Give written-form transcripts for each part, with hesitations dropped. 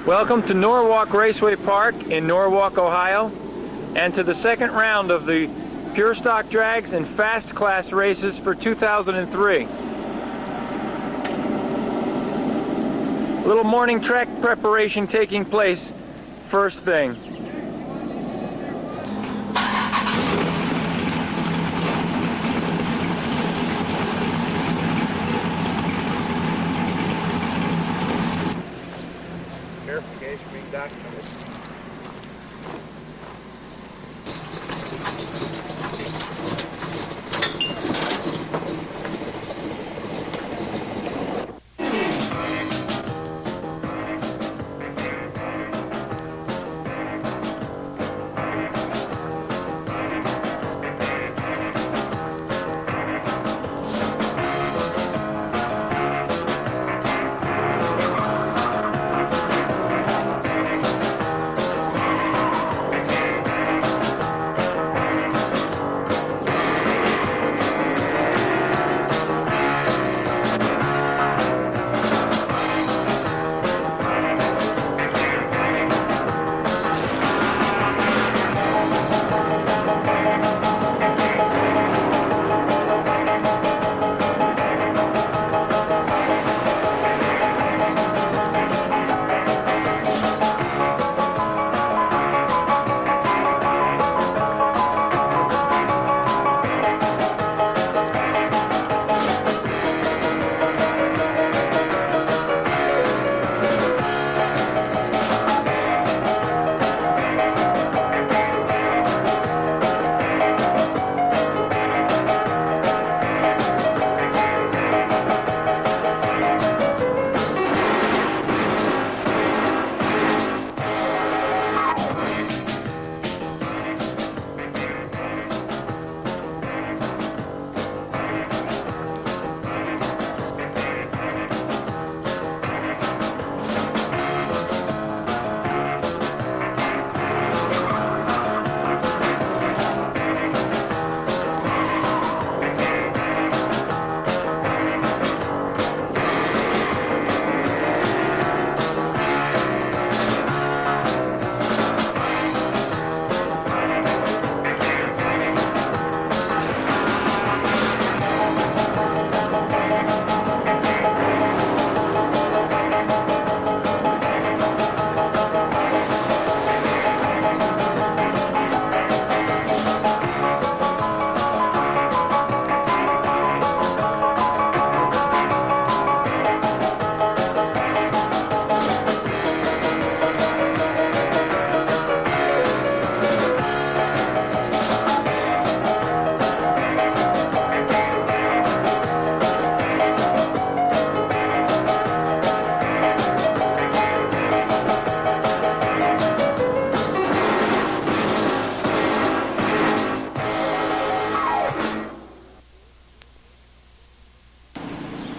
Welcome to Norwalk Raceway Park in Norwalk, Ohio, and to the second round of the Pure Stock Drags and Fast Class races for 2003. A little morning track preparation taking place first thing. Careful, guys, you're being documented.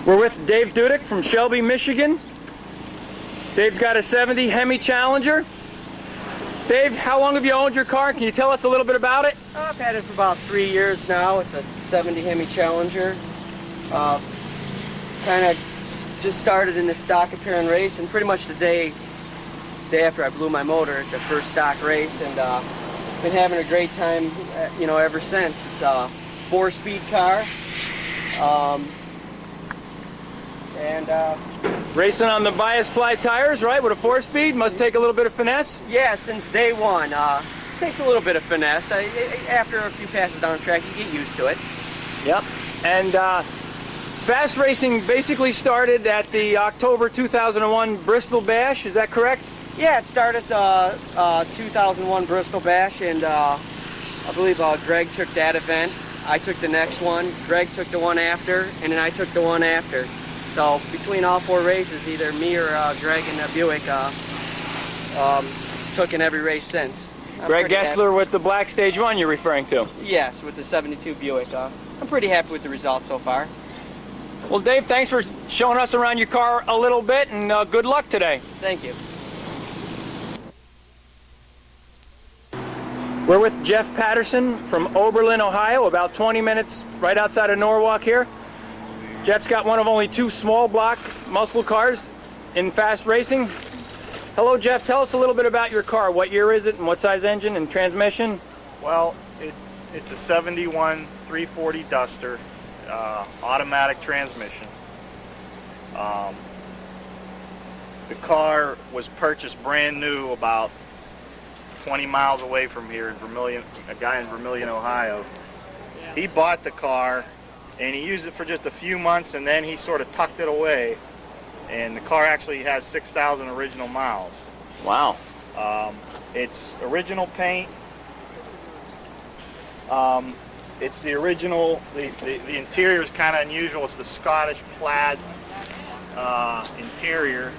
We're with Dave Dudick from Shelby, Michigan. Dave's got a 70 Hemi Challenger. Dave, how long have you owned your car? Can you tell us a little bit about it? I've had it for about 3 years now. It's a 70 Hemi Challenger. Kind of just started in the stock appearance race, and pretty much the day after I blew my motor at the first stock race, and been having a great time, ever since. It's a 4-speed car. Racing on the bias ply tires, right? With a 4-speed, must take a little bit of finesse. Yeah, since day one. Takes a little bit of finesse. After a few passes down the track, you get used to it. Yep. And fast racing basically started at the October 2001 Bristol Bash. Is that correct? Yeah, it started the 2001 Bristol Bash, and I believe Greg took that event. I took the next one. Greg took the one after, and then I took the one after. So between all 4 races, either me or Greg and Buick took in every race since. Greg Gessler with the Black Stage 1 you're referring to? Yes, with the 72 Buick. I'm pretty happy with the results so far. Well, Dave, thanks for showing us around your car a little bit, and good luck today. Thank you. We're with Jeff Patterson from Oberlin, Ohio, about 20 minutes right outside of Norwalk here. Jeff's got one of only 2 small block muscle cars in fast racing. Hello, Jeff. Tell us a little bit about your car. What year is it, and what size engine and transmission? Well, it's a 71 340 Duster, automatic transmission. The car was purchased brand new about 20 miles away from here in Vermilion, a guy in Vermilion, Ohio. He bought the car and he used it for just a few months, and then he sort of tucked it away, and the car actually has 6,000 original miles. Wow. It's original paint. It's the original, the interior is kind of unusual. It's the Scottish plaid interior.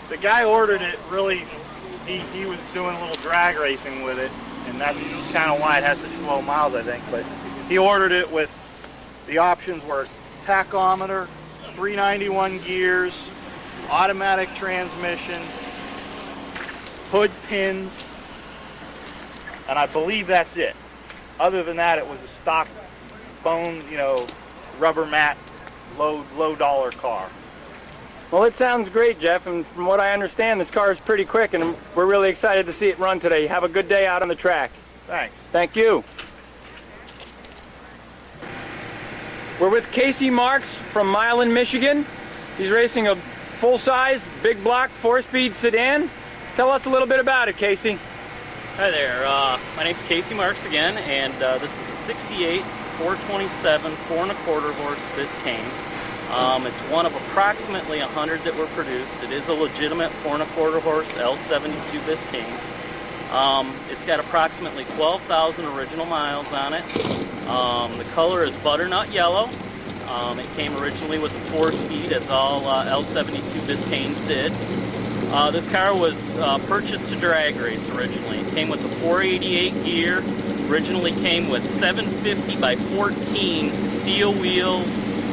The guy ordered it really, he was doing a little drag racing with it, and that's kind of why it has such low miles, I think. But he ordered it with, the options were tachometer, 391 gears, automatic transmission, hood pins, and I believe that's it. Other than that, it was a stock bone, rubber mat, low dollar car. Well, it sounds great, Jeff, and from what I understand, this car is pretty quick, and we're really excited to see it run today. Have a good day out on the track. Thanks. Thank you. We're with Casey Marks from Milan, Michigan. He's racing a full-size, big block, 4-speed sedan. Tell us a little bit about it, Casey. Hi there, my name's Casey Marks again, and this is a 68 427 4¼ horse Biscayne. It's one of approximately 100 that were produced. It is a legitimate 4¼ horse L72 Biscayne. It's got approximately 12,000 original miles on it. The color is butternut yellow. It came originally with a 4-speed, as all L72 Biscaynes did. This car was purchased to drag race originally. It came with a 488 gear, originally came with 750 by 14 steel wheels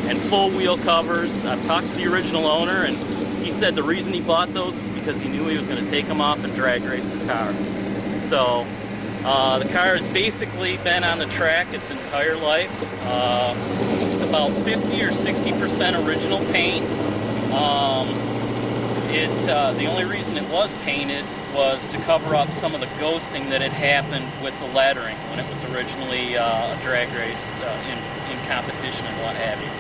and full wheel covers. I've talked to the original owner, and he said the reason he bought those was because he knew he was going to take them off and drag race the car. So the car has basically been on the track its entire life. It's about 50 or 60% original paint. The only reason it was painted was to cover up some of the ghosting that had happened with the lettering when it was originally a drag race in competition and what have you.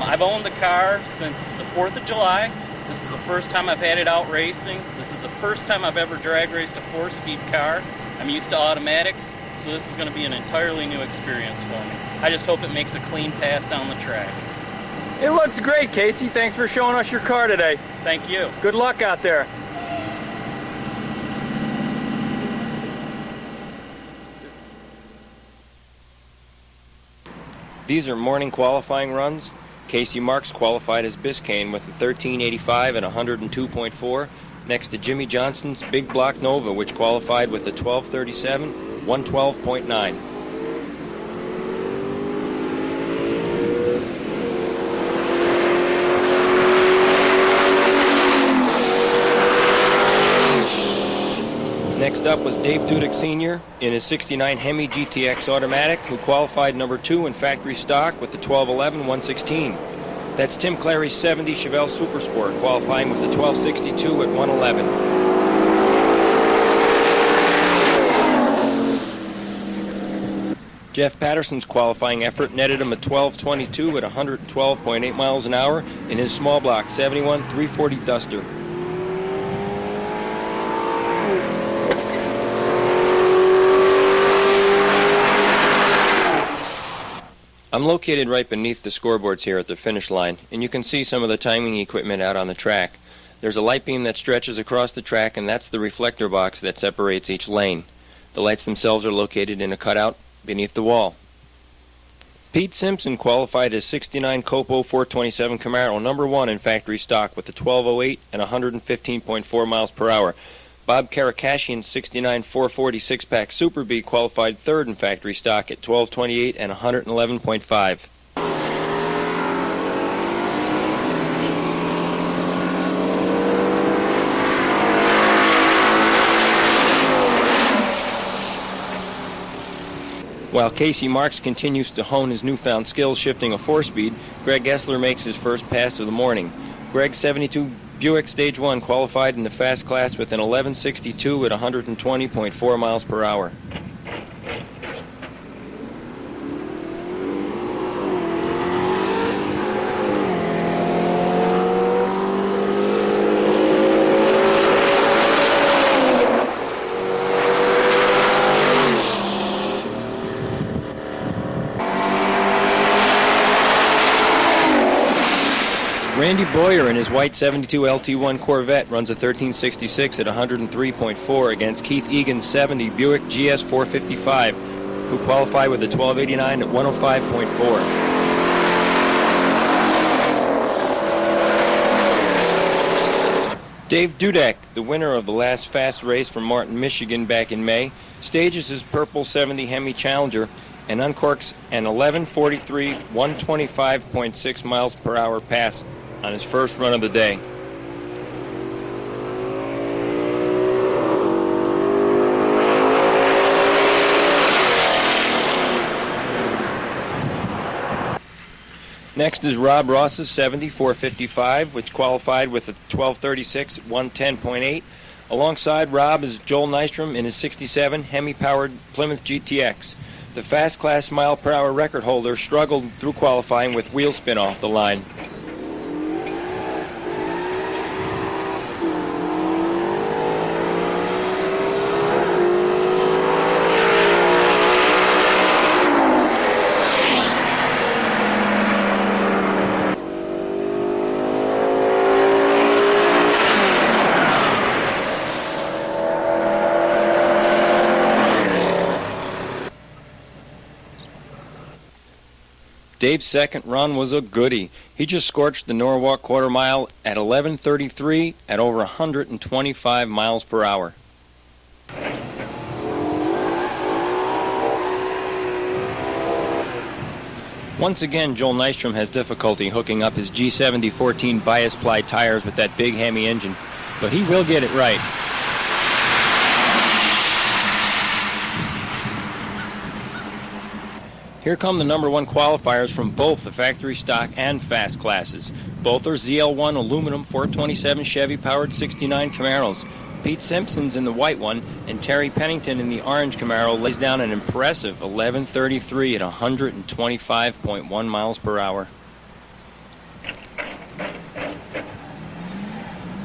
I've owned the car since the 4th of July. This is the first time I've had it out racing. This is the first time I've ever drag raced a 4-speed car. I'm used to automatics, so this is going to be an entirely new experience for me. I just hope it makes a clean pass down the track. It looks great, Casey. Thanks for showing us your car today. Thank you. Good luck out there. These are morning qualifying runs. Casey Marks qualified as Biscayne with a 1385 and 102.4, next to Jimmy Johnson's Big Block Nova, which qualified with a 1237, 112.9. Next up was Dave Dudick Sr. in his 69 Hemi GTX Automatic, who qualified number 2 in factory stock with the 1211 116. That's Tim Clary's 70 Chevelle Supersport, qualifying with the 1262 at 111. Jeff Patterson's qualifying effort netted him a 1222 at 112.8 miles an hour in his small block 71 340 Duster. I'm located right beneath the scoreboards here at the finish line, and you can see some of the timing equipment out on the track. There's a light beam that stretches across the track, and that's the reflector box that separates each lane. The lights themselves are located in a cutout beneath the wall. Pete Simpson qualified as 69 Copo 427 Camaro, number 1 in factory stock with the 1208 and 115.4 miles per hour. Bob Karakashian's 69 440 6-pack Super B qualified 3rd in factory stock at 1228 and 111.5. While Casey Marks continues to hone his newfound skills shifting a 4-speed, Greg Essler makes his first pass of the morning. Greg's 72 Buick Stage 1 qualified in the fast class with an 1162 at 120.4 miles per hour. Randy Boyer in his white 72 LT1 Corvette runs a 1366 at 103.4 against Keith Egan's 70 Buick GS 455, who qualified with a 1289 at 105.4. Dave Dudek, the winner of the last fast race from Martin, Michigan back in May, stages his purple 70 Hemi Challenger and uncorks an 1143 125.6 miles per hour pass on his first run of the day. Next is Rob Ross's 70 455, which qualified with a 1236 110.8. Alongside Rob is Joel Nystrom in his 67 Hemi-powered Plymouth GTX. The fast class mile per hour record holder struggled through qualifying with wheel spin off the line. Dave's second run was a goodie. He just scorched the Norwalk quarter mile at 11:33 at over 125 miles per hour. Once again, Joel Nystrom has difficulty hooking up his G70 14 bias ply tires with that big Hemi engine, but he will get it right. Here come the number one qualifiers from both the factory stock and fast classes. Both are ZL1 aluminum 427 Chevy powered 69 Camaros. Pete Simpson's in the white one, and Terry Pennington in the orange Camaro lays down an impressive 1133 at 125.1 miles per hour.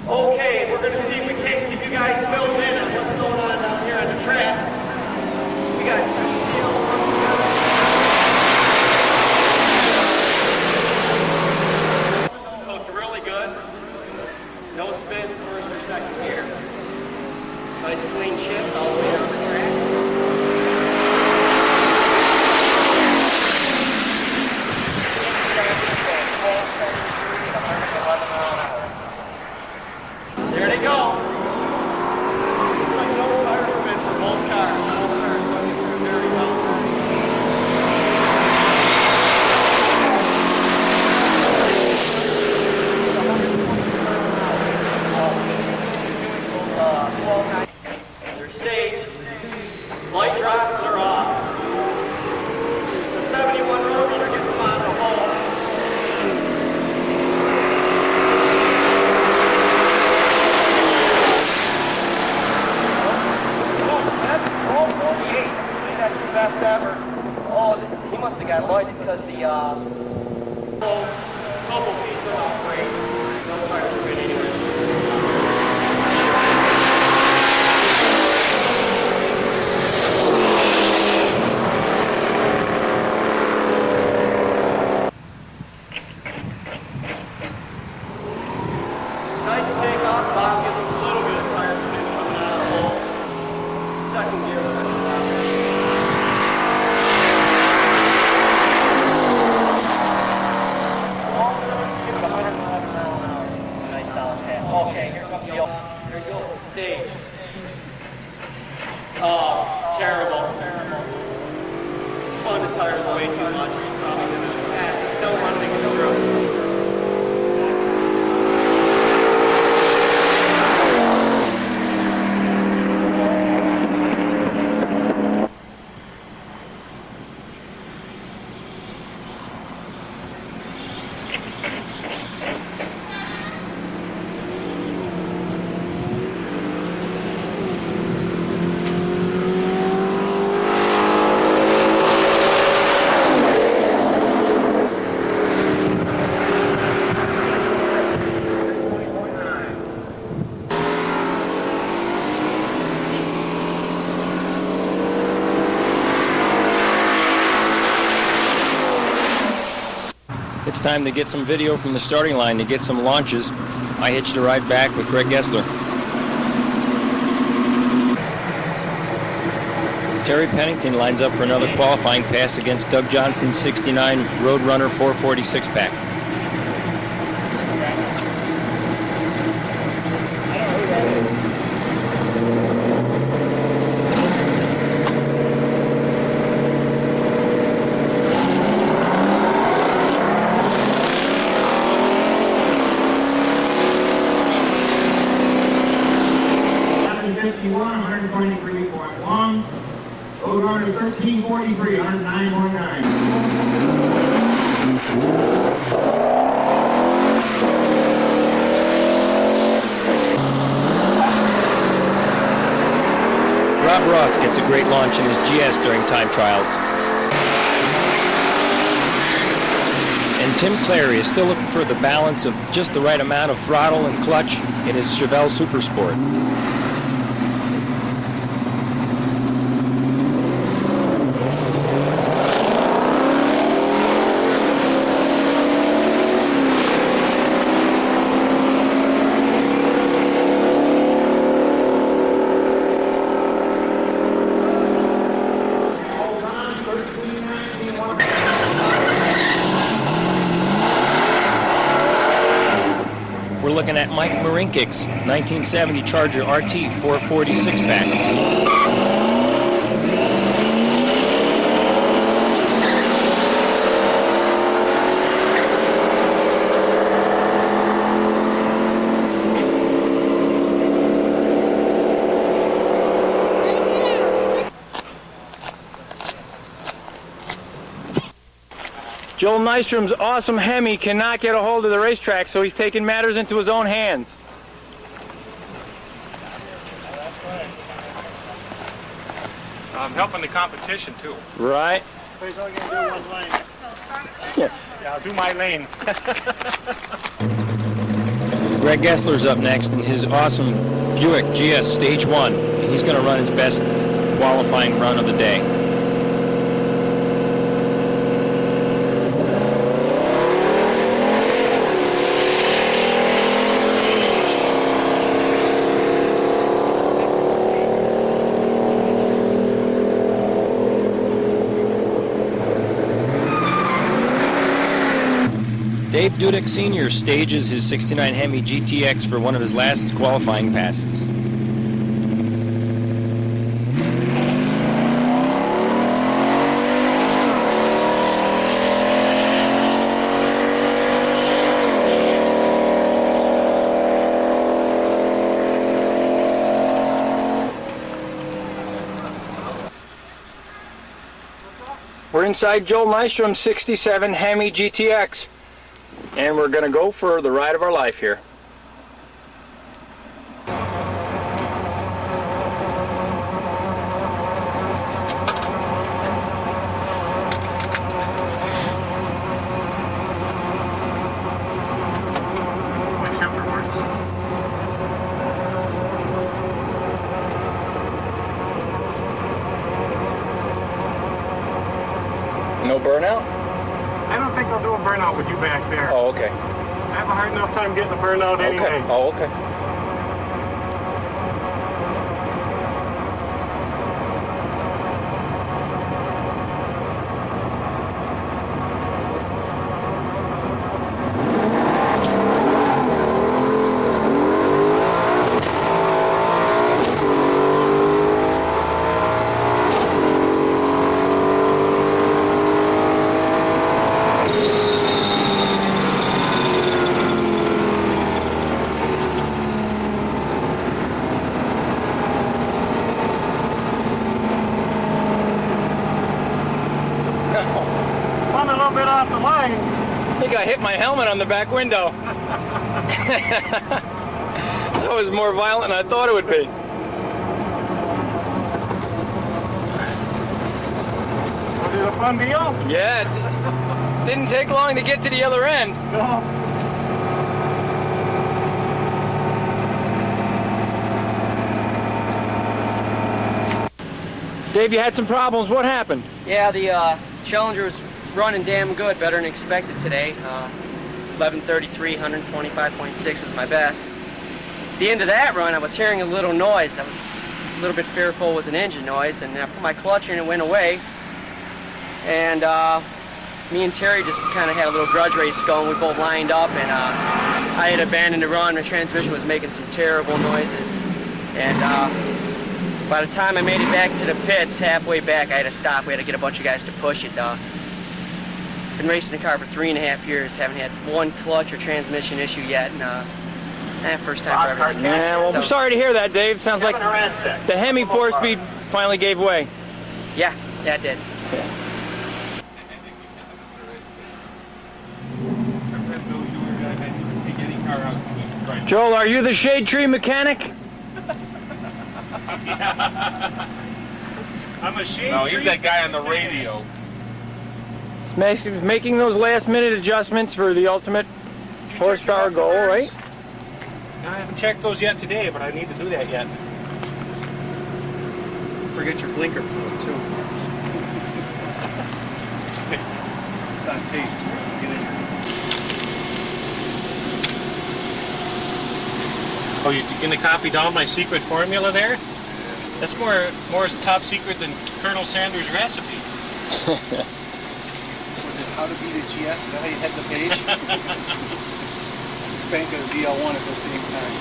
Okay, we're going to see if we can't keep you guys filled in on what's going on down here on the track. We got looks really good. No spin first or second gear. Nice clean shift all the way down the track. There they go. Looks like no tire spin for both cars. Both cars looking through very well. Their stage. Light drops are off. The 71 Roadrunner gets them out of the hole. Best ever. Oh, he must have got loaded because the couple feet are off great. No fire spin anyway. Nice takeoff. Bob gives him a little bit of tire spin coming out of the hole. Second gear. Okay, here comes the stage. Oh, terrible. Spun the tires way too much. Probably gonna pass. Don't run things through. it's time to get some video from the starting line to get some launches. I hitched a ride back with Greg Gessler. Terry Pennington lines up for another qualifying pass against Doug Johnson's 69 Roadrunner 446 pack. Roadrunner 1343, 109.9. Rob Ross gets a great launch in his GS during time trials. And Tim Clary is still looking for the balance of just the right amount of throttle and clutch in his Chevelle Super Sport. We're looking at Mike Marinkic's 1970 Charger RT 446 pack. Joel Nystrom's awesome Hemi cannot get a hold of the racetrack, so he's taking matters into his own hands. I'm helping the competition too. Right. So he's only going to do one lane. Yeah. Yeah, I'll do my lane. Greg Gessler's up next in his awesome Buick GS Stage 1. He's going to run his best qualifying run of the day. Dave Dudek Sr. stages his 69 Hemi GTX for one of his last qualifying passes. We're inside Joel Nystrom's 67 Hemi GTX. And we're going to go for the ride of our life here. My shifter works. No burnout? I don't think I'll do a burnout with you back there. Oh, okay. I have a hard enough time getting a burnout anyway. Okay. Oh, okay. I'm a little bit off the line. I think I hit my helmet on the back window. That was more violent than I thought it would be. Was it a fun deal? Yeah, it didn't take long to get to the other end. No. Dave, you had some problems. What happened? Yeah, the Challenger was running damn good, better than expected today. 11:33, 125.6 was my best. At the end of that run, I was hearing a little noise. I was a little bit fearful it was an engine noise, and I put my clutch in and it went away. And me and Terry just kind of had a little grudge race going. We both lined up, and I had abandoned the run. My transmission was making some terrible noises. And by the time I made it back to the pits, halfway back, I had to stop. We had to get a bunch of guys to push it. Been racing the car for 3.5 years. Haven't had one clutch or transmission issue yet. And first time for everything. Yeah, well, I'm sorry to hear that, Dave. Sounds like the Hemi 4-speed finally gave way. Yeah, it did. Joel, are you the shade tree mechanic? I'm a shade No, he's tree. that guy on the radio. He's making those last-minute adjustments for the ultimate horsepower goal, right? I haven't checked those yet today, but I need to do that yet. Forget your blinker fluid, too. It's on tape. Get in here. Oh, you're gonna copy down my secret formula there? That's more top secret than Colonel Sanders' recipe. How to beat a GS, is that how you head the page? Spank a ZL1 at the same time.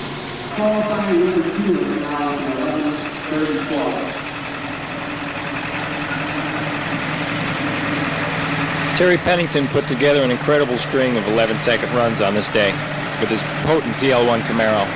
Qualifying number 2 is now 11:34. Terry Pennington put together an incredible string of 11-second runs on this day with his potent ZL1 Camaro.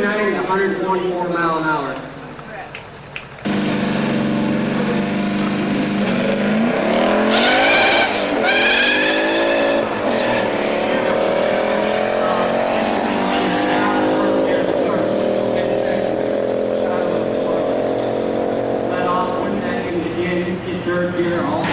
At 124 mile an hour. Let off, put that in again, get third gear, all.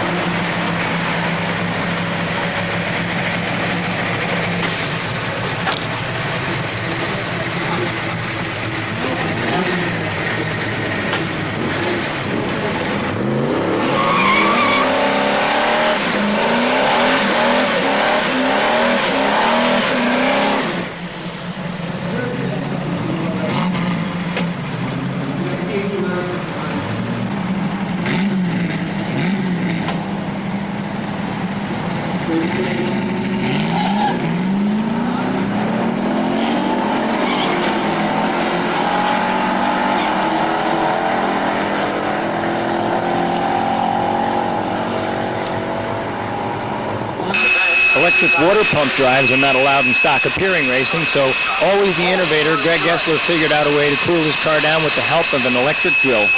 Electric water pump drives are not allowed in stock appearing racing, so always the innovator, Greg Gessler, figured out a way to cool his car down with the help of an electric drill.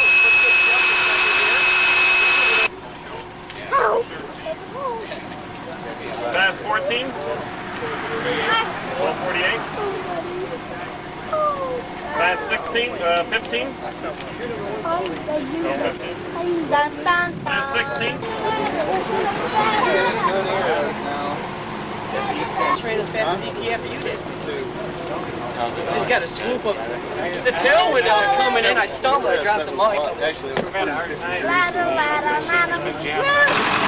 Fast 14. 1248. Fast 16. 15. 15. Fast 16. Just ran as fast as ETF you did. Just got a swoop of the tailwind that was coming in. I stumbled. I dropped the mic.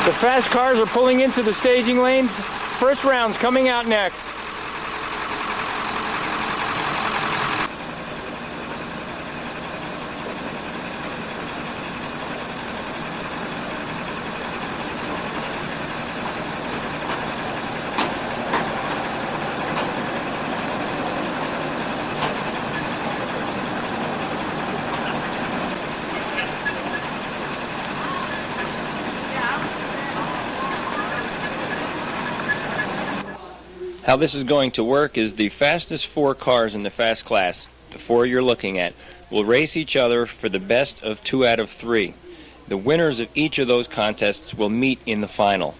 The fast cars are pulling into the staging lanes. First round's coming out next. How this is going to work is the fastest 4 cars in the fast class, the 4 you're looking at, will race each other for the best of 2 out of 3. The winners of each of those contests will meet in the final.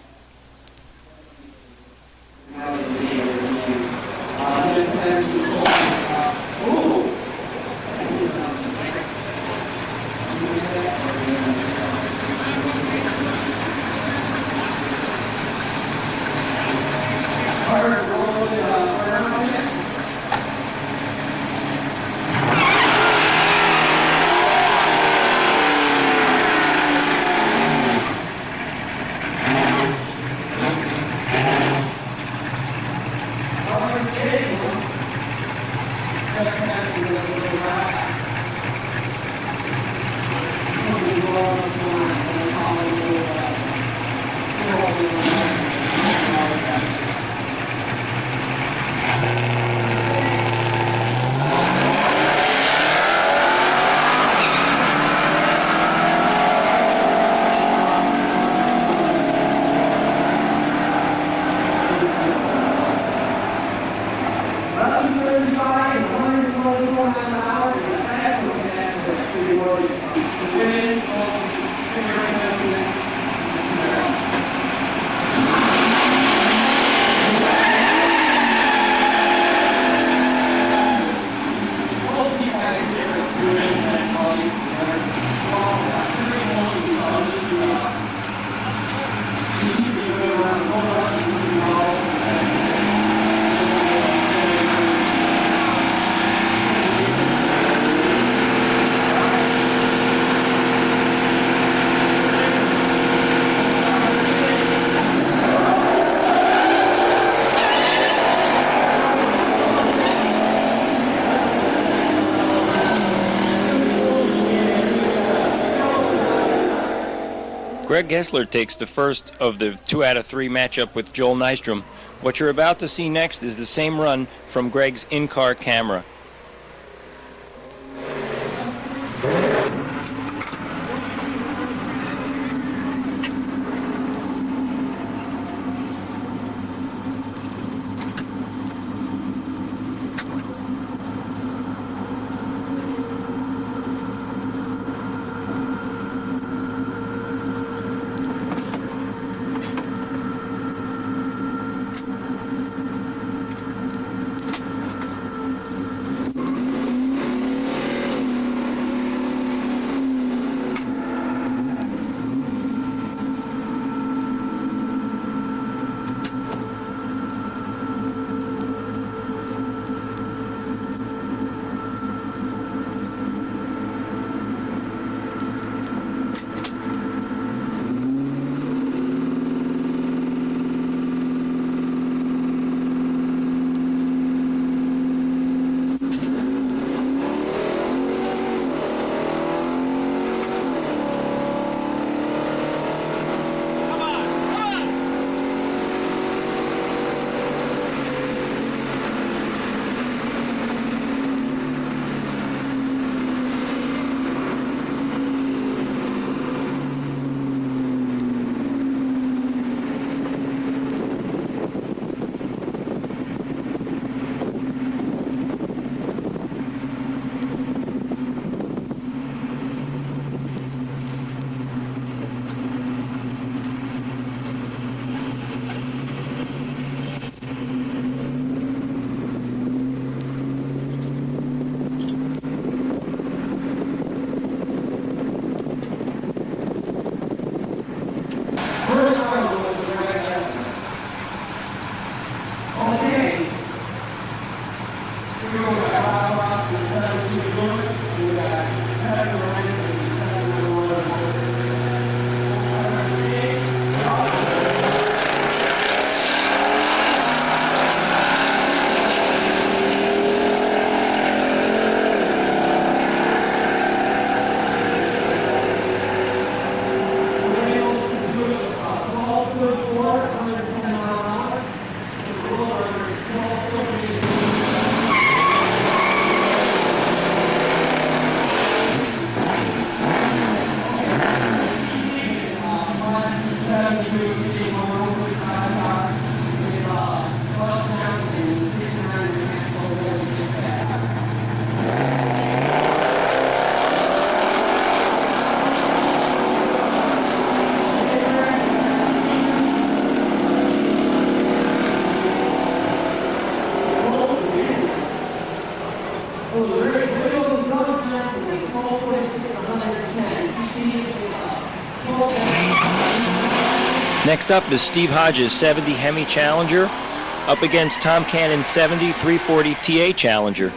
Greg Hessler takes the first of the 2 out of 3 matchup with Joel Nystrom. What you're about to see next is the same run from Greg's in-car camera. Next up is Steve Hodges' 70 Hemi Challenger up against Tom Cannon's 70 340 TA Challenger.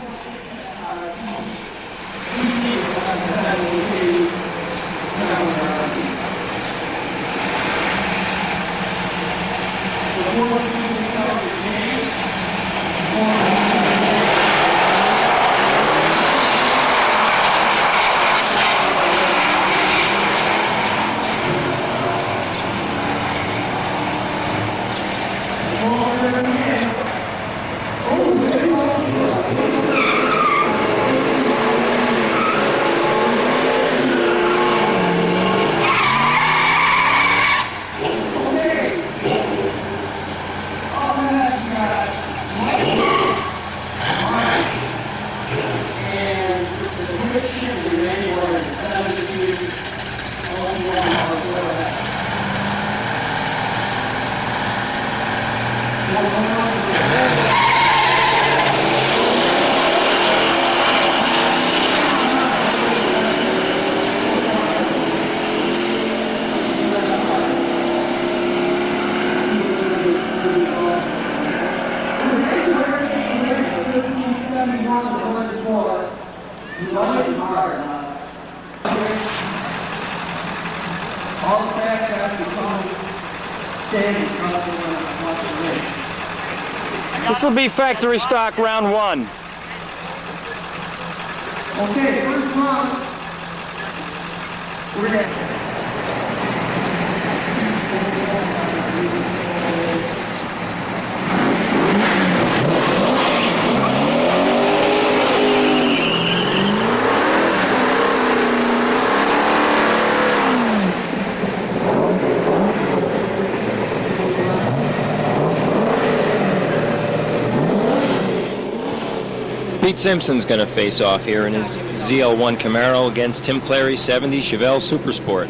This will be factory stock round 1. Okay, first round. We're gonna Pete Simpson's going to face off here in his ZL1 Camaro against Tim Clary's 70 Chevelle Supersport.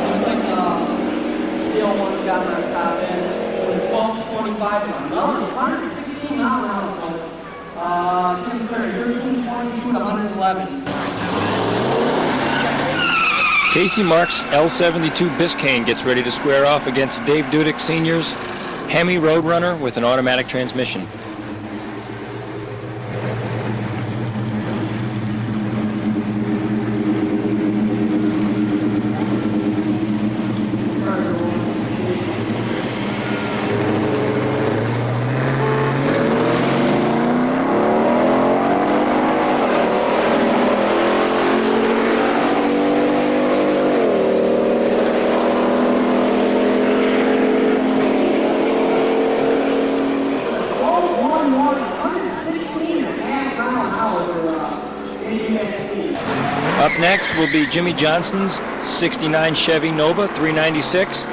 Looks like CL1's got on top end. 12 to 25 now. 116 mile an hour. Tim Clary, 13, 22 to 111. Casey Marks' L72 Biscayne gets ready to square off against Dave Dudick Sr.'s Hemi Roadrunner with an automatic transmission. Up next will be Jimmy Johnston's 69 Chevy Nova 396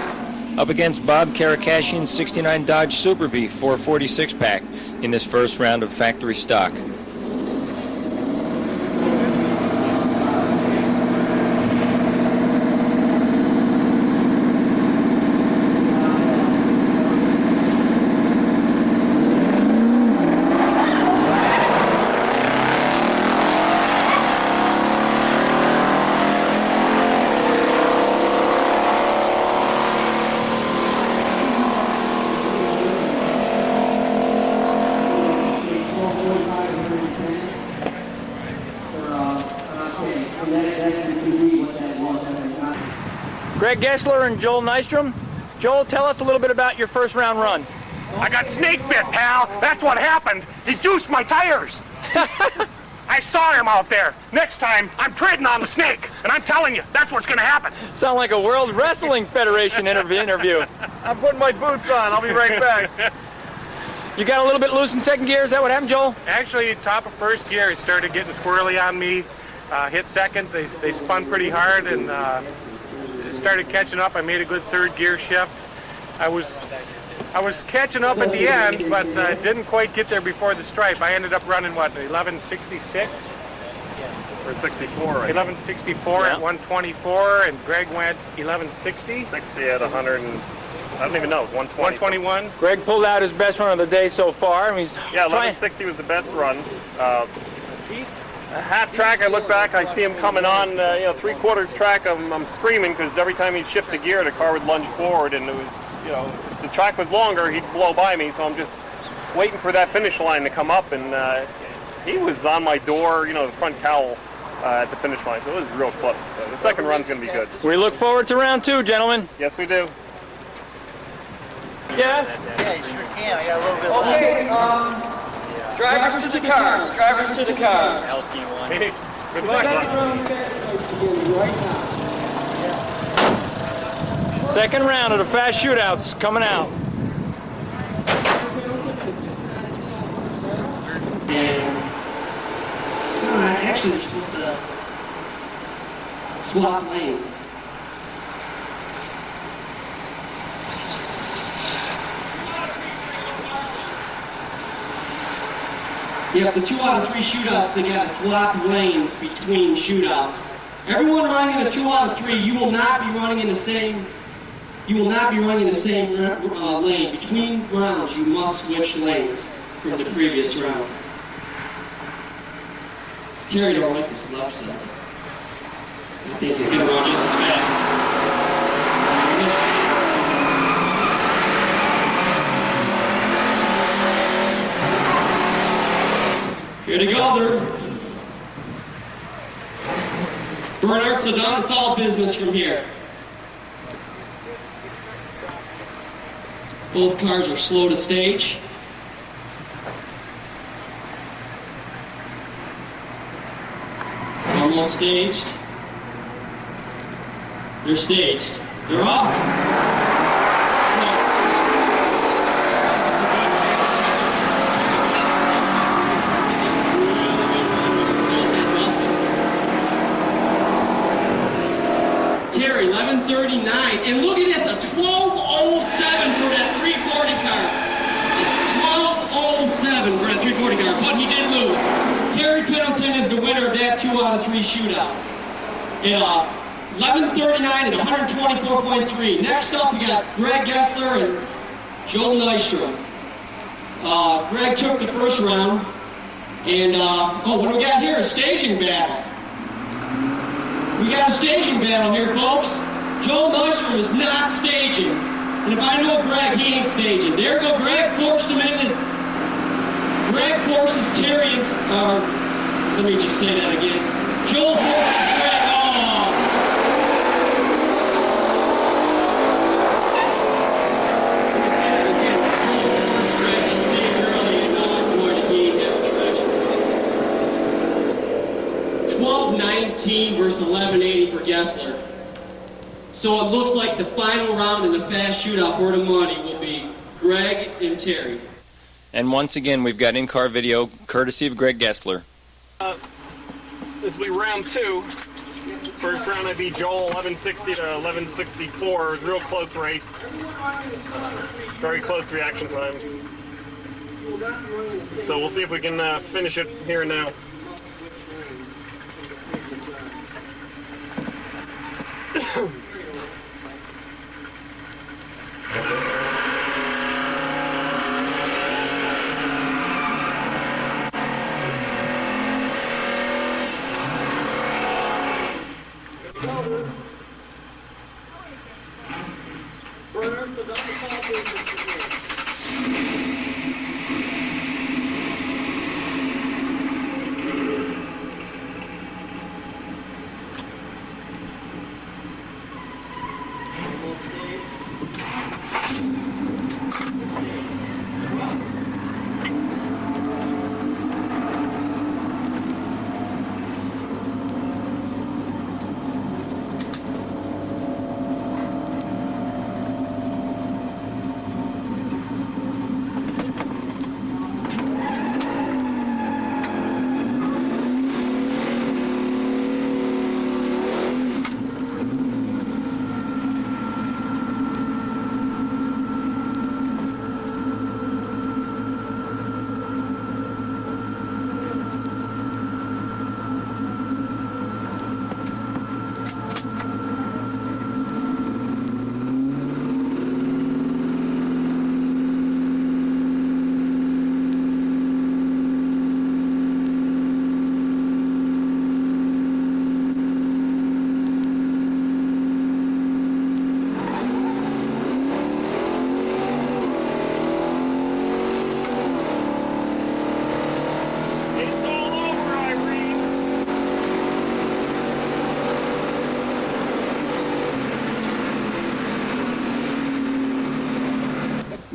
up against Bob Karakashian's 69 Dodge Super Bee 446 pack in this first round of factory stock. Greg Gessler and Joel Nystrom. Joel, tell us a little bit about your first round run. I got snake bit, pal. That's what happened. He juiced my tires. I saw him out there. Next time, I'm treading on the snake. And I'm telling you, that's what's going to happen. Sound like a World Wrestling Federation interview. I'm putting my boots on. I'll be right back. You got a little bit loose in second gear. Is that what happened, Joel? Actually, top of first gear, it started getting squirrely on me. Hit second, they spun pretty hard, and it started catching up. I made a good third gear shift. I was catching up at the end, but didn't quite get there before the stripe. I ended up running, what, 1166? Or 64, right? 1164 Yeah. at 124, and Greg went 1160. 60 at 100 and, I don't even know, 120. 121. Greg pulled out his best run of the day so far. He's Yeah, trying. 1160 was the best run. Half track, I look back, I see him coming on, 3/4 track, I'm screaming because every time he'd shift the gear, the car would lunge forward, and it was, if the track was longer, he'd blow by me, so I'm just waiting for that finish line to come up, and he was on my door, the front cowl at the finish line, so it was real close. So the second run's going to be good. We look forward to round 2, gentlemen. Yes, we do. Yes. Yeah, you sure can. I got a little bit Okay, drivers to the cars. Drivers to the cars. Hey, good luck. Second round of the fast shootouts coming out. Actually, they're supposed to swap lanes. Yeah, the 2 out of 3 shootouts, they got to swap lanes between shootouts. Everyone running in a 2 out of 3, you will not be running in the same. You will not be running in the same lane. Between rounds, you must switch lanes from the previous round. Terry don't like this left side. I think he's gonna run just as fast. Here to go, there. Bernard, so done, it's all business from here. Both cars are slow to stage. Almost staged. They're staged. They're off. Terry, 11:39, and look at this, a 12:07 for that 340 car. A 12:07 for that 340 car, but he did lose. Terry Pendleton is the winner of that 2 out of 3 shootout. 11:39 at 124.3. Next up, we got Greg Gessler and Joel Nystrom. Greg took the first round, and what do we got here? A staging battle. We got a staging battle here, folks. Joel Nystrom is not staging, and if I know Greg, he ain't staging. There go Greg, forced him in. Greg forces Terry, let me just say that again. Joel forces Greg, Let me say that again. Joel forced Greg to stage early, and now I'm going to be him treasure. 12:19 versus 11:80 for Gessler. So it looks like the final round in the fast shootout for the money will be Greg and Terry. And once again, we've got in-car video courtesy of Greg Gessler. This will be round 2. First round I beat Joel 1160 to 1164. It was a real close race. Very close reaction times. So we'll see if we can finish it here and now.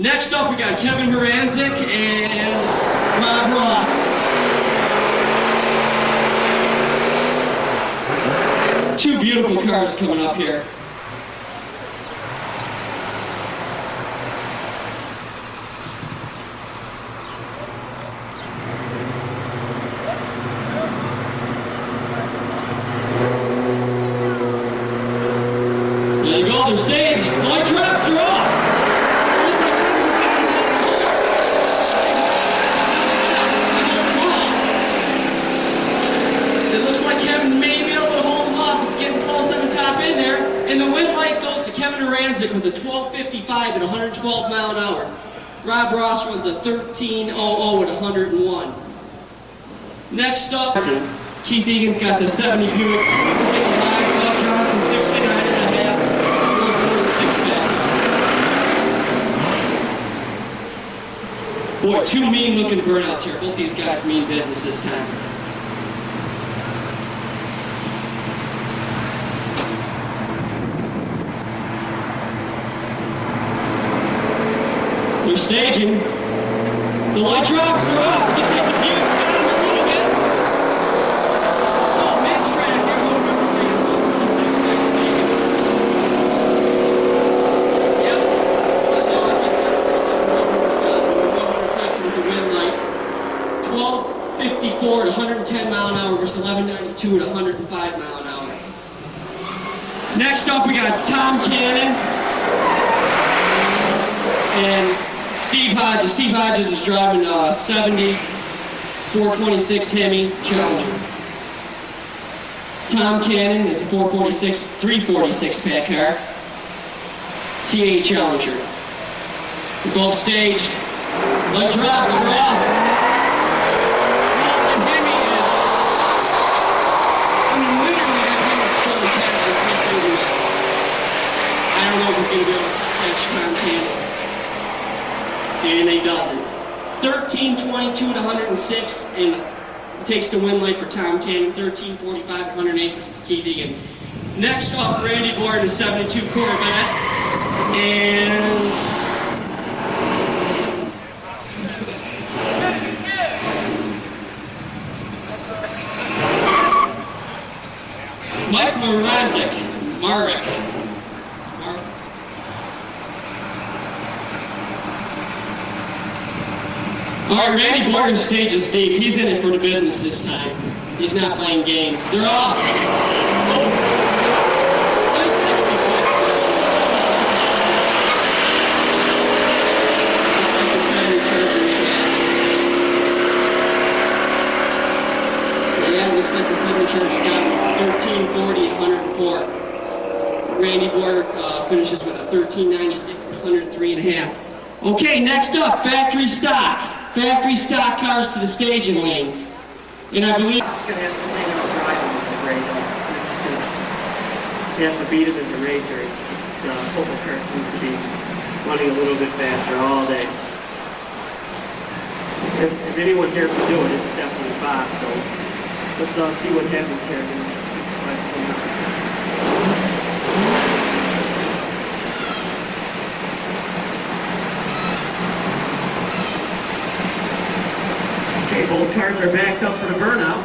Next up, we got Kevin Horanzik and Rob Ross. Two beautiful cars coming up here. There you go, they're staged. Light traps are off. It looks like Kevin may be able to hold him off. It's getting close on the top end there. And the win light goes to Kevin Horanzik with a 12.55 at 112 mile an hour. Rob Ross runs a 13.00 at 101. Next up, Keith Egan's got the 70 Buick. Johnson 69.5. Boy, two mean looking burnouts here. Both these guys mean business this time. They're staging. The light drops are off. Looks like the Buick's got him a little bit. Oh, mid-track. Here goes number 3. The 6 guy staging. Yep, that's what I thought. I think that first time Roadrunner takes him with the win light. 12.54 at 110 mile an hour versus 11.92 at 105 mile an hour. Next up, we got Tom Cannon and Steve Hodges. Steve Hodges is driving a 70 426 Hemi Challenger. Tom Cannon is a 346 pack car. TA Challenger. They're both staged. Light drops are off. The Hemi is, I mean, literally that Hemi's coming past the 330. I don't know if he's going to be able to catch Tom Cannon. And he doesn't. 13.22 at 106, and it takes the win light for Tom Cannon. 13.45 at 108 versus Keith Egan. Next up, Randy Board, a 72 Corvette, and Mike Marek. All right, Randy Morgan's stage is deep. He's in it for the business this time. He's not playing games. They're off. Looks like the center charger yeah, it looks like the center charger's got 1340 at 104. Randy Boyer finishes with a 1396 at 103.5. Okay, next up, factory stock. Factory stock cars to the staging lanes. And I believe... He's going to have to think about driving with the brake. You have to beat him as a racer. The football car seems to be running a little bit faster all day. If anyone here can do it, it's definitely Bob. So let's see what happens here. This class coming up. Okay, both cars are backed up for the burnout.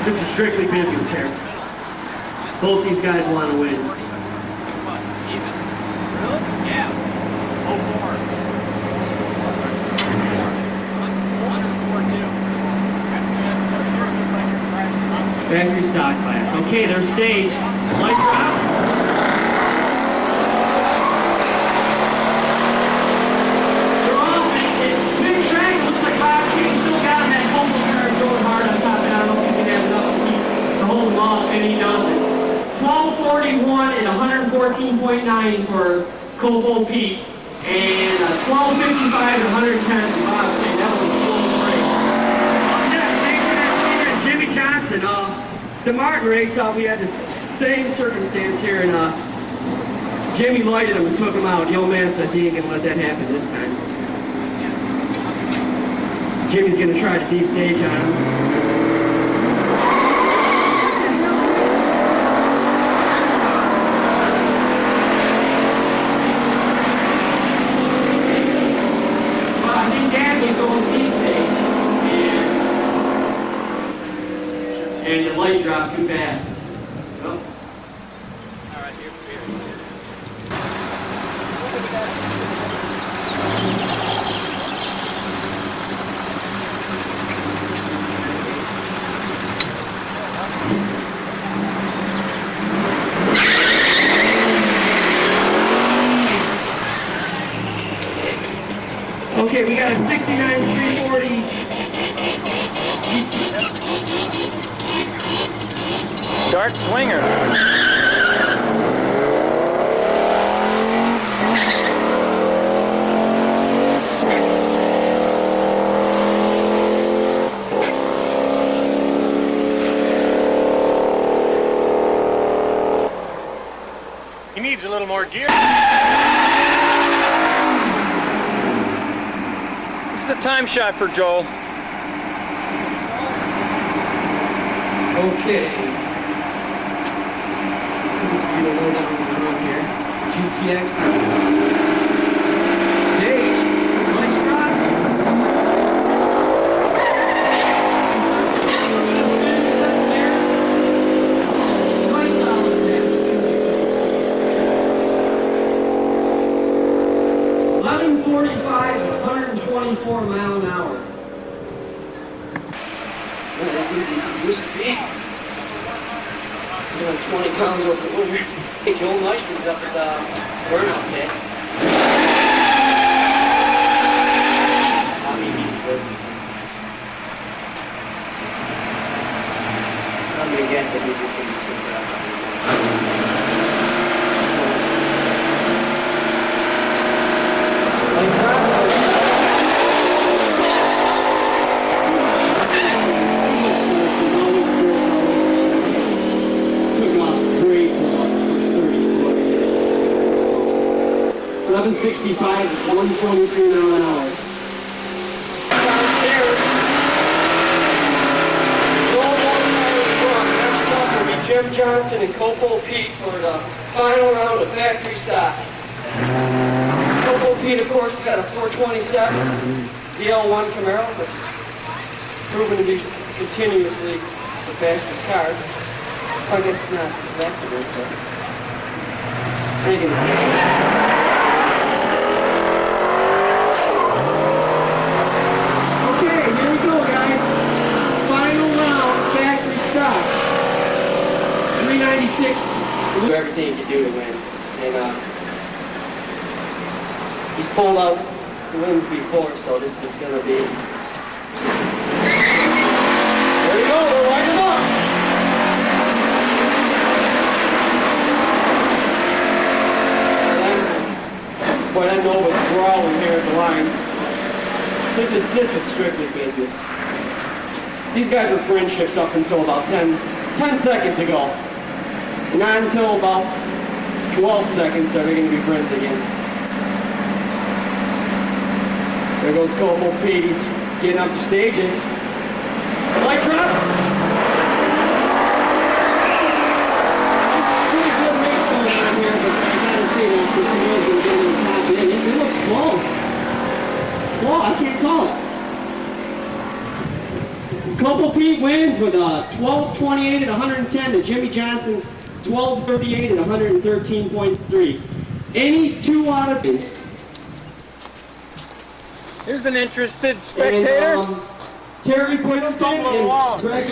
This is strictly business here. Both these guys want to win. Factory stock class. Okay, they're staged. Light drops. They're off. Big track. Looks like Bob King still got him. That Volvo car is going hard on top, and I don't know if he's going to have enough heat to hold him off, and he doesn't. 1241 and 114.9 for Cobo Pete, and 1255 and 110 for Bob King. That was a close race. Jimmy Johnson, the Martin race, we had the same circumstance here, and Jimmy lighted him and took him out. The old man says he ain't gonna let that happen this time. Jimmy's gonna try to deep stage on him. I think Dad was going deep stage, and the light dropped too fast. Well, okay, we got a 69 340 Dark swinger. He needs a little more gear. This is a time shot for Joel. Okay. Do a little bit of the road here. GTX. Stage. Nice cross. Nice solid pass. 11:45 at 124 mile an hour. Well, this is easy as it used to be. You know, 20 pounds over the winter. Hey, Joel Nystrom's up at the burnout pit. How many businesses? I'm gonna guess that he's just gonna be too aggressive on his own. Like that? Took off great for about the first 30, 40 minutes. 11:65, 123 mile an hour. Downstairs. Joel Nystrom's front. Next up will be Jim Johnson and Copo Pete for the final round of factory stock. Copo Pete, of course, has got a 427 ZL1 Camaro, which is proven to be continuously the fastest car. I guess not the accident, but I think it's okay, here we go, guys. Final round, factory stock. 396. Do everything you can do to win. And he's pulled out the wins before, so this is going to be... There you go, we're lighting up. But I know with brawling here at the line, this is strictly business. These guys were friendships up until about 10 seconds ago. Not until about 12 seconds are they going to be friends again. There goes Copo Pete, he's getting up the stages. Light drops. Pretty good race going on here, but I gotta say that the Canoe's gonna get in the top end. It looks close. Close, I can't call it. Copo Pete wins with a 12:28 at 110 to Jimmy Johnson's 12:38 at 113.3. Any two out of these. Here's an interested spectator. And, Terry Quickton and Greg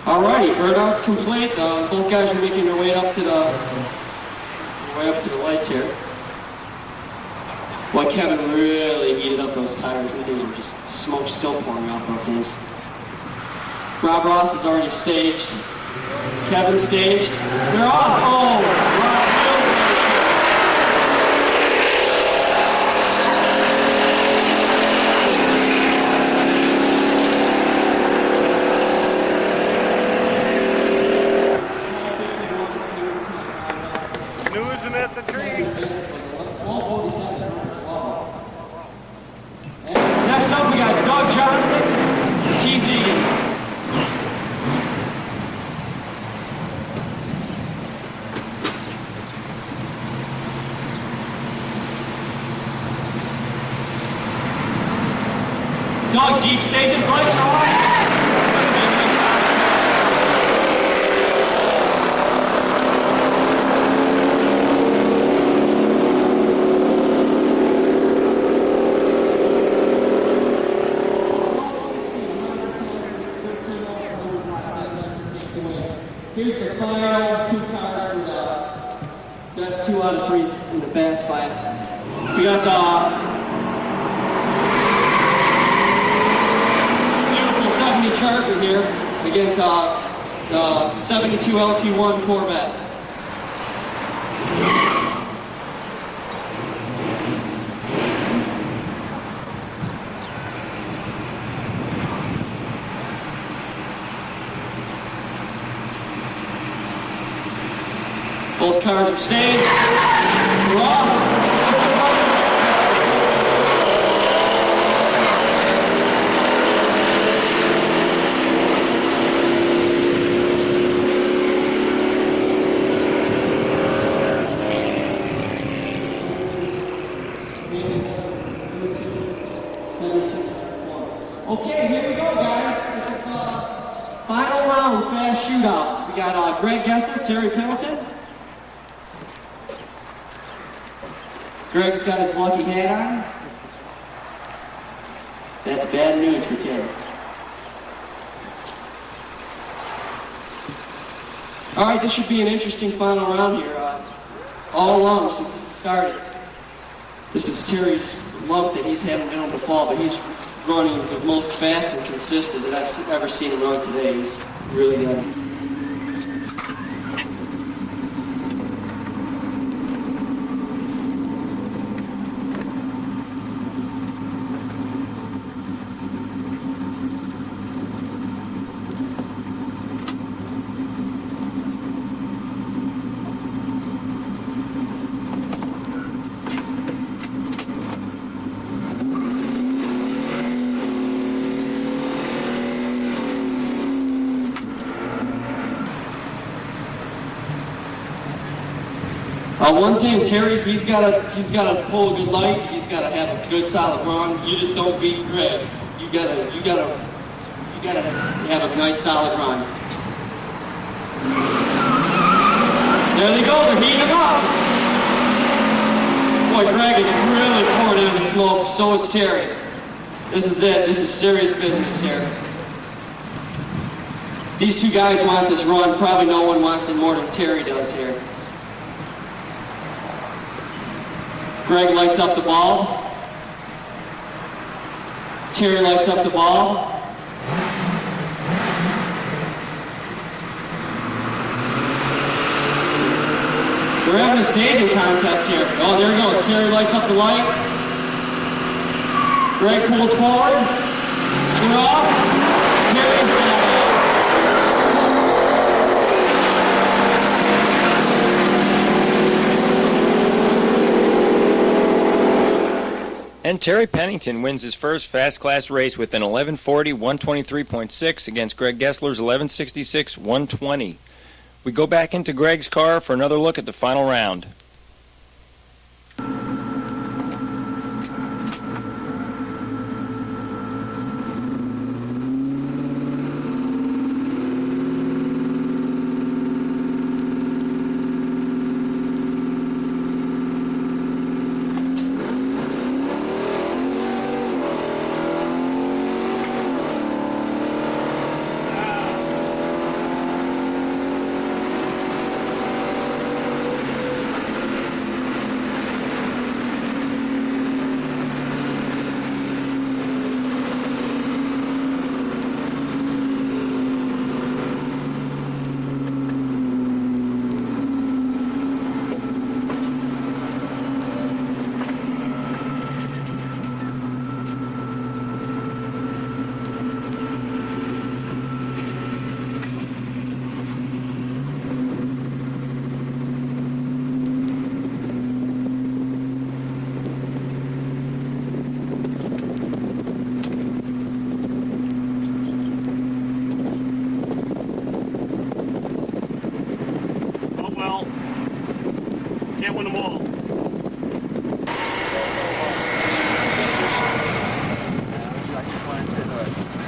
Alrighty, burnout's complete. Both guys are making their way up to the lights here. Boy, Kevin really heated up those tires. I think just smoke still pouring off those things. Rob Ross is already staged. Kevin staged. They're off. Oh, Doug, deep stages, lights are on. Here's the final 2 cars for the best 2 out of 3s in the fast class. We got the beautiful 70 Charger here against the 72 LT1 Corvette. Both cars are staged. We're off. Okay, here we go, guys. This is the final round fast shootout. We got Greg Gessler, Terry Pendleton. Greg's got his lucky hat on. That's bad news for Terry. All right, this should be an interesting final round here. All along since this started, this is Terry's lump that he's haven't been able to fall, but he's running the most fast and consistent that I've ever seen him run today. He's really good. One thing, Terry, if he's got to pull a good light, he's got to have a good solid run. You just don't beat Greg. You gotta have a nice solid run. There they go, they're heating up. Boy, Greg is really pouring in the smoke. So is Terry. This is it. This is serious business here. These 2 guys want this run. Probably no one wants it more than Terry does here. Greg lights up the ball. Terry lights up the ball. We're having a staging contest here. Oh, there he goes. Terry lights up the light. Greg pulls forward. We're off. Terry's back. And Terry Pennington wins his first fast class race with an 1140 123.6 against Greg Gessler's 1166 120. We go back into Greg's car for another look at the final round.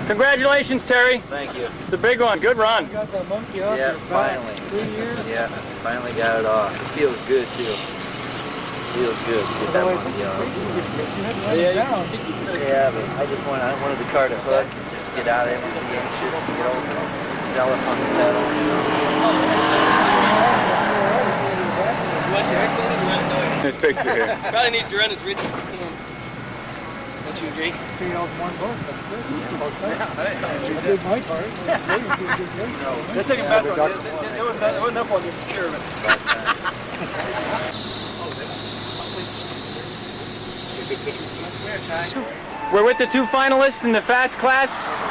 Congratulations, Terry. Thank you. It's a big one. Good run. Yeah, finally. 3 years? Yeah, finally got it off. It feels good too. Feels good to get that monkey off. Yeah, but I wanted the car to hook and just get out of there and be anxious and get over jealous on the pedal. This picture here. Probably needs to run as rich as he can. Don't you agree? That's good. I did my part. They're taking back on it. It wasn't up on you for sure. We're with the two finalists in the fast class.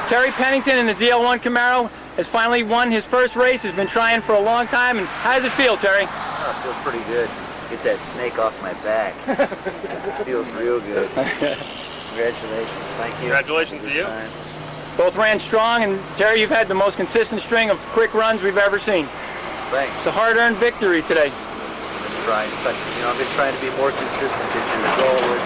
Terry Pennington in the ZL1 Camaro has finally won his first race. He's been trying for a long time. And how does it feel, Terry? Oh, it feels pretty good. Get that snake off my back. Feels real good. Congratulations. Thank you. Congratulations to you. Time. Both ran strong, and Terry, you've had the most consistent string of quick runs we've ever seen. Thanks. It's a hard-earned victory today. Been trying, but I've been trying to be more consistent because the goal was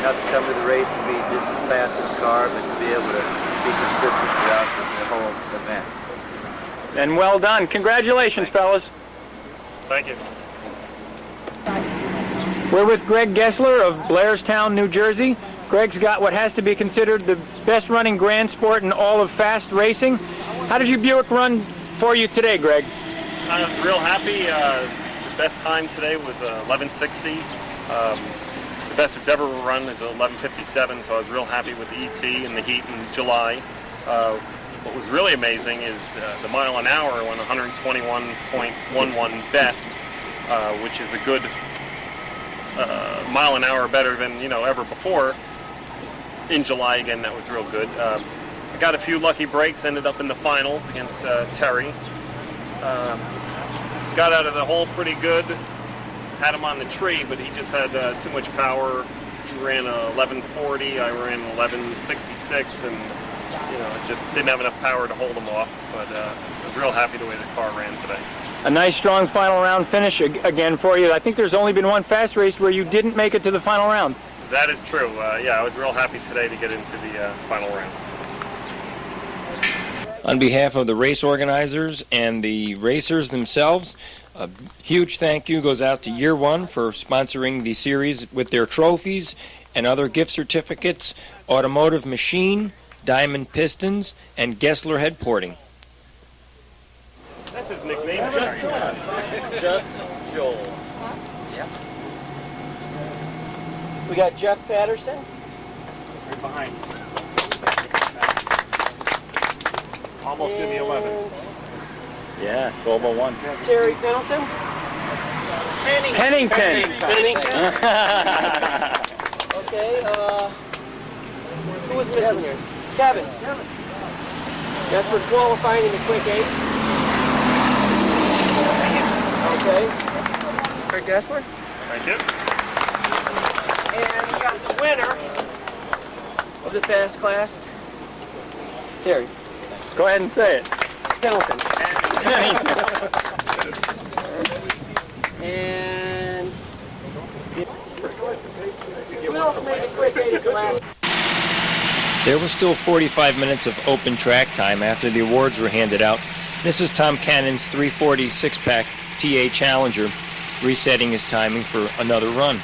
not to come to the race and be just the fastest car, but to be able to be consistent throughout the whole event. And well done. Congratulations, fellas. Thank you. We're with Greg Gessler of Blairstown, New Jersey. Greg's got what has to be considered the best running grand sport in all of fast racing. How did your Buick run for you today, Greg? I was real happy. The best time today was 11:60. The best it's ever run is 11:57, so I was real happy with the ET and the heat in July. What was really amazing is the mile an hour went 121.11 best, which is a good mile an hour better than ever before. In July again, that was real good. I got a few lucky breaks, ended up in the finals against Terry. Got out of the hole pretty good, had him on the tree, but he just had too much power. He ran 11:40, I ran 11:66, and just didn't have enough power to hold him off. But I was real happy the way the car ran today. A nice, strong final round finish again for you. I think there's only been one fast race where you didn't make it to the final round. That is true. Yeah, I was real happy today to get into the final rounds. On behalf of the race organizers and the racers themselves, a huge thank you goes out to Year One for sponsoring the series with their trophies and other gift certificates, Automotive Machine, Diamond Pistons, and Gessler Head Porting. That's his nickname, Just Joel. Yep. We got Jeff Patterson. Right behind you. Almost in the 11th. Yeah, 12:01. Terry Pendleton. Pennington. Okay, who was missing here? Kevin. That's for qualifying in the quick 8. Okay. Greg Gessler. Thank you. And we got the winner of the fast class, Terry. Go ahead and say it. Pendleton. And who else made the quick 8 at the last? There was still 45 minutes of open track time after the awards were handed out. This is Tom Cannon's 340 six-pack TA Challenger, resetting his timing for another run.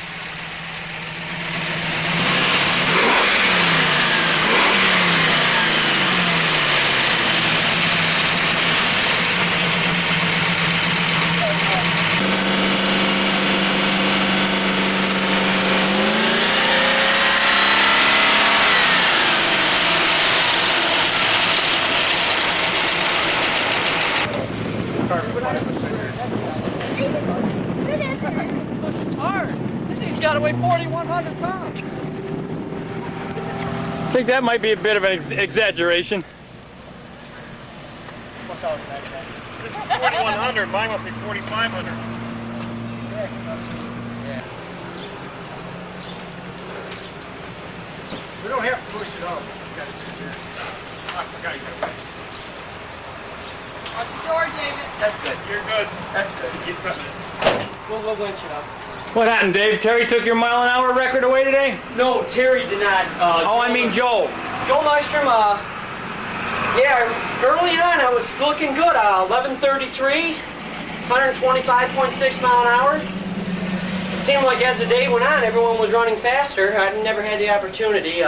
I think that might be a bit of an exaggeration. This is 4,100. Mine must be 4,500. We don't have to push it off. Sure, David. That's good. You're good. That's good. Keep coming. We'll winch it up. What happened, Dave? Terry took your mile-an-hour record away today? No, Terry did not. I mean Joel. Joel Nystrom Yeah, early on I was looking good. 11:33, 125.6 mile an hour. It seemed like as the day went on, everyone was running faster. I never had the opportunity.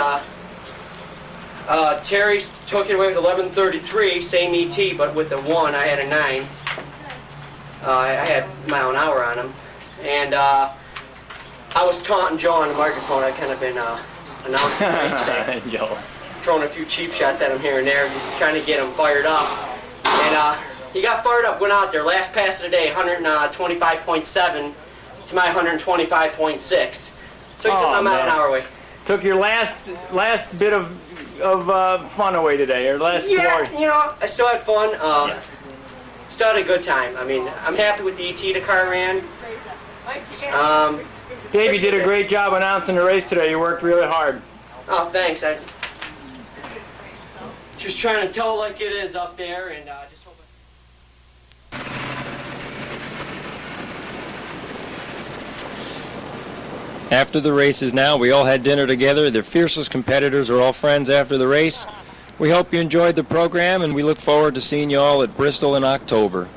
Terry took it away with 11:33, same ET, but with a 1, I had a 9. I had mile an hour on him. And I was taunting Joe on the microphone. I've kind of been announcing the race today. Throwing a few cheap shots at him here and there, trying to get him fired up. And he got fired up, went out there, last pass of the day, 125.7 to my 125.6. So he took my mile an hour away. Took your last bit of fun away today, or last Yeah, glory. you know, I still had fun. Still had a good time. I mean, I'm happy with the ET the car ran. Dave, you did a great job announcing the race today. You worked really hard. Oh, thanks. I just trying to tell it like it is up there, and just hope. After the races now, we all had dinner together. The fiercest competitors are all friends after the race. We hope you enjoyed the program, and we look forward to seeing you all at Bristol in October.